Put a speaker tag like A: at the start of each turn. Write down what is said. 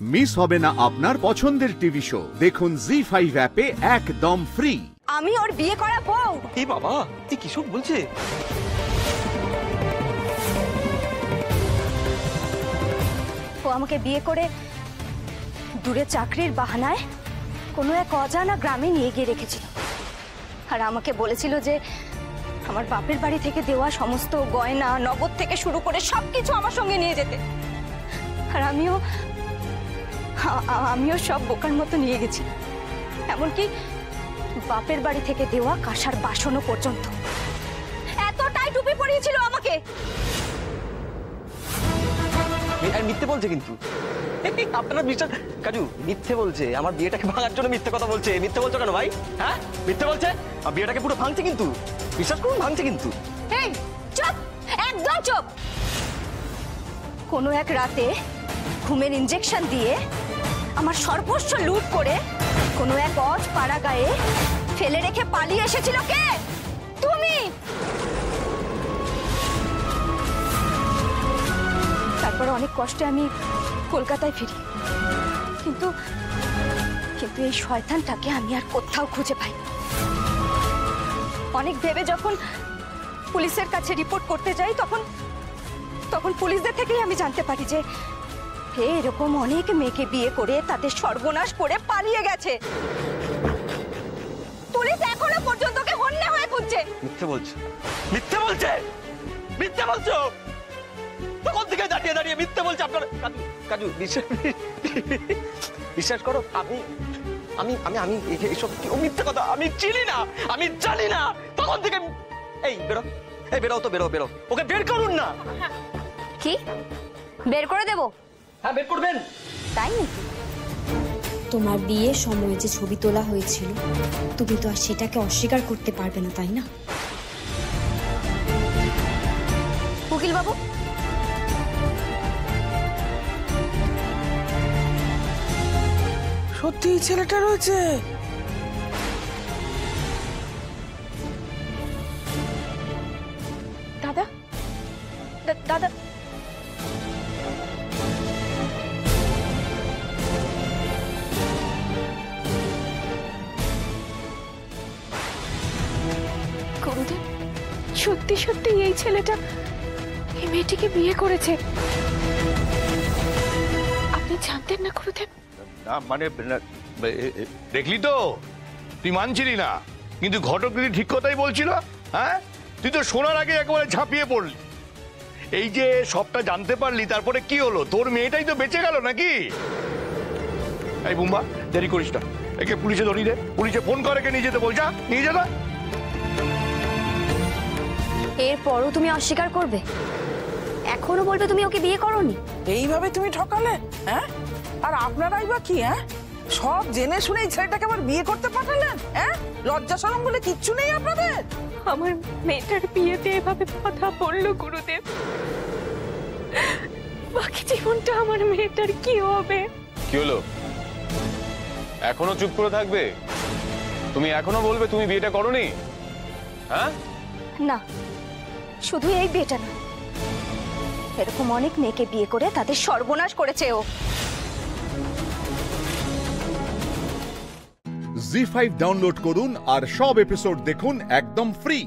A: Miss হবে না আপনার পছন্দের টিভি শো। দেখুন জি5 অ্যাপে একদম ফ্রি।
B: আমি ওর বিয়ে করা বউ।
C: এই বাবা, তুই কি সব বলছে?
B: ও আমাকে বিয়ে করে দূরে চাকরির বাহানায় কোনো এক অজানা গ্রামে নিয়ে গিয়ে রেখেছিল, আর আমাকে বলেছিল যে আমার বাপের বাড়ি থেকে দেওয়া সমস্ত গয়না, নগদ থেকে শুরু করে সবকিছু আমার সঙ্গে নিয়ে যেতে। আর আমিও সব বোকার মতো নিয়ে গেছি, এমনকি বাপের বাড়ি থেকে দেওয়া কাঁসার বাসনও পর্যন্ত। এতটাই টুপি পরিয়েছিল আমাকে।
C: মিথ্যে বলছে কিন্তু আপনারা বিশ্বাস, কাজু মিথ্যে বলছে। আমার বিয়েটাকে ভাঙার জন্য মিথ্যে কথা বলছে। মিথ্যে বলছো কেন ভাই? হ্যাঁ, মিথ্যে বলছে। আর বিয়েটাকে পুরো ভাঙছে কিন্তু, বিশ্বাস করুন ভাঙছে কিন্তু।
B: এই চুপ, একদম চুপ। কোনো এক রাতে ঘুমের ইনজেকশন দিয়ে আমার সর্বস্ব লুট করে কোনো এক অজ পাড়া গায়ে ফেলে রেখে পালিয়ে এসেছিল কে? তুমি। তারপর অনেক কষ্টে আমি কলকাতায় ফিরি, কিন্তু এই শয়তানটাকে আমি আর কোথাও খুঁজে পাই। অনেক ভেবে যখন পুলিশের কাছে রিপোর্ট করতে যাই, তখন পুলিশদের থেকেই আমি জানতে পারি যে এরকম অনেক মেয়েকে বিয়ে করে তাদের সর্বনাশ করে পালিয়ে গেছে। পুলিশ এখনো পর্যন্ত ওকে হন্যে হয়ে খুঁজছে।
C: মিথ্যে বলছে, মিথ্যে বলছে, মিথ্যে বলছো। তখন থেকে দাঁড়িয়ে দাঁড়িয়ে মিথ্যে বলছে আপনার। কাজু বিশ্বাস করো, আমি এইসব মিথ্যে কথা আমি চিনি না, আমি জানি না। তখন থেকে এই বেরো, এই বেরো তো, বেরো বেরো, ওকে বের করুন না।
B: কি বের করে দেব?
C: হ্যাঁ, বের করবেন।
B: তাই নাকি?
D: তোমার বিয়ের সময় যে ছবি তোলা হয়েছিল, তুমি তো আর সেটাকে অস্বীকার করতে পারবে না, তাই না?
B: উকিল বাবু,
E: সত্যি ছেলেটা রয়েছে?
B: দাদা দাদা
F: গুরুদেব, সত্যি সত্যি এই ছেলেটা এই মেয়েটিকে বিয়ে করেছে। আপনি জানতেন না গুরুদেব?
G: না মানে দেখলি তো, তুই মানছিলি না, কিন্তু ঘটক দিদি ঠিক কথাই বলছিল। হ্যাঁ, তুই তো শোনার আগে একেবারে ঝাঁপিয়ে পড়লি। এই যে সবটা জানতে পারলি, তারপরে কি হলো? তোর মেয়েটাই তো বেঁচে গেল নাকি? এই বুম্বা, দেরি করিস না, একে পুলিশে ধরিয়ে দে। পুলিশে ফোন করে একে নিয়ে যেতে বল। যা, নিয়ে যা।
B: এরপরও তুমি অস্বীকার করবে? এখনো বলবে তুমি ওকে বিয়ে করোনি?
E: এইভাবে তুমি ঠকালে? হ্যাঁ, আর আপনারাই বা কি? হ্যাঁ, সব জেনে শুনে এই ছেলেটাকে আবার বিয়ে করতে পাঠালেন? হ্যাঁ, লজ্জা শরম বলে কিচ্ছু নেই আপনাদের?
F: আমার মেয়েটার বিয়েতে এভাবে কথা বললো গুরুদেব, বাকি জীবনটা আমার মেয়েটার কি হবে?
H: কি হলো, এখনো চুপ করে থাকবে? তুমি এখনো বলবে তুমি বিয়েটা করোনি? হ্যাঁ
B: না, শুধু এই বিয়েটা না, এরকম অনেক মেয়েকে বিয়ে করে তাদের সর্বনাশ করেছে ও।
A: জি5 ডাউনলোড করুন আর সব এপিসোড দেখুন একদম ফ্রি।